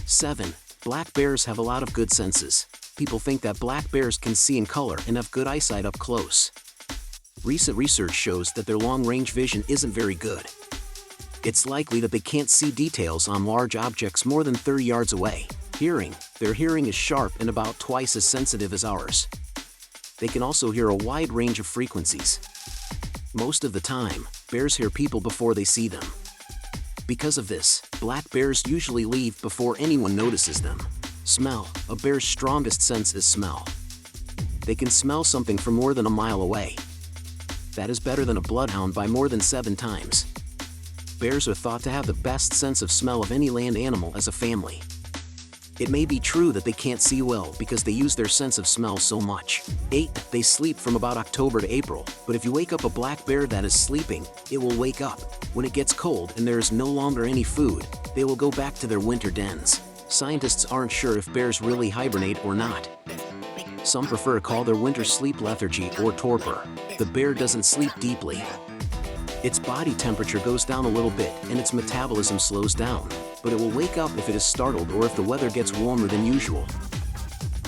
7. Black bears have a lot of good senses. People think that black bears can see in color and have good eyesight up close. Recent research shows that their long-range vision isn't very good. It's likely that they can't see details on large objects more than 30 yards away. Hearing. Their hearing is sharp and about twice as sensitive as ours. They can also hear a wide range of frequencies. Most of the time, bears hear people before they see them. Because of this, black bears usually leave before anyone notices them. Smell. A bear's strongest sense is smell. They can smell something from more than a mile away. That is better than a bloodhound by more than 7 times. Bears are thought to have the best sense of smell of any land animal as a family. It may be true that they can't see well because they use their sense of smell so much. 8. They sleep from about October to April, but if you wake up a black bear that is sleeping, it will wake up. When it gets cold and there is no longer any food, they will go back to their winter dens. Scientists aren't sure if bears really hibernate or not. Some prefer to call their winter sleep lethargy or torpor. The bear doesn't sleep deeply. Its body temperature goes down a little bit and its metabolism slows down, but it will wake up if it is startled or if the weather gets warmer than usual.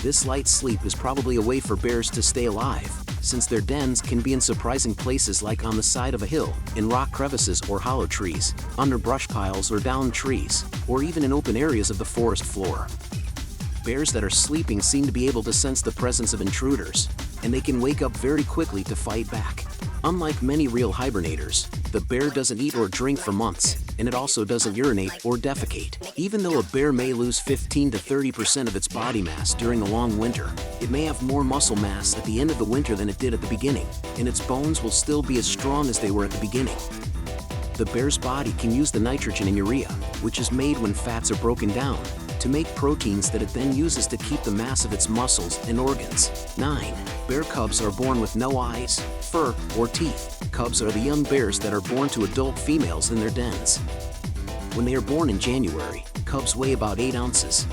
This light sleep is probably a way for bears to stay alive, since their dens can be in surprising places like on the side of a hill, in rock crevices or hollow trees, under brush piles or down trees, or even in open areas of the forest floor. Bears that are sleeping seem to be able to sense the presence of intruders, and they can wake up very quickly to fight back. Unlike many real hibernators, the bear doesn't eat or drink for months, and it also doesn't urinate or defecate. Even though a bear may lose 15 to 30% of its body mass during a long winter, it may have more muscle mass at the end of the winter than it did at the beginning, and its bones will still be as strong as they were at the beginning. The bear's body can use the nitrogen in urea, which is made when fats are broken down, to make proteins that it then uses to keep the mass of its muscles and organs. 9. Bear cubs are born with no eyes, fur, or teeth. Cubs are the young bears that are born to adult females in their dens. When they are born in January, cubs weigh about 8 ounces.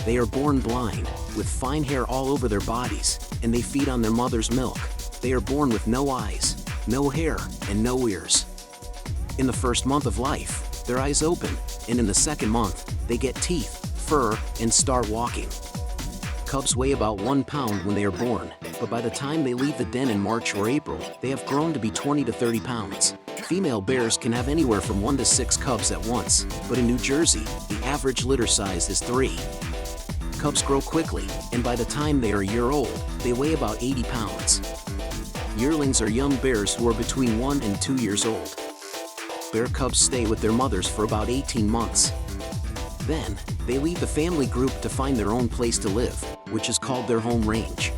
They are born blind, with fine hair all over their bodies, and they feed on their mother's milk. They are born with no eyes, no hair, and no ears. In the first month of life, their eyes open, and in the second month, they get teeth, fur, and start walking. Cubs weigh about 1 pound when they are born, but by the time they leave the den in March or April, they have grown to be 20 to 30 pounds. Female bears can have anywhere from 1 to 6 cubs at once, but in New Jersey, the average litter size is 3. Cubs grow quickly, and by the time they are a year old, they weigh about 80 pounds. Yearlings are young bears who are between 1 and 2 years old. Bear cubs stay with their mothers for about 18 months. Then, they leave the family group to find their own place to live, which is called their home range.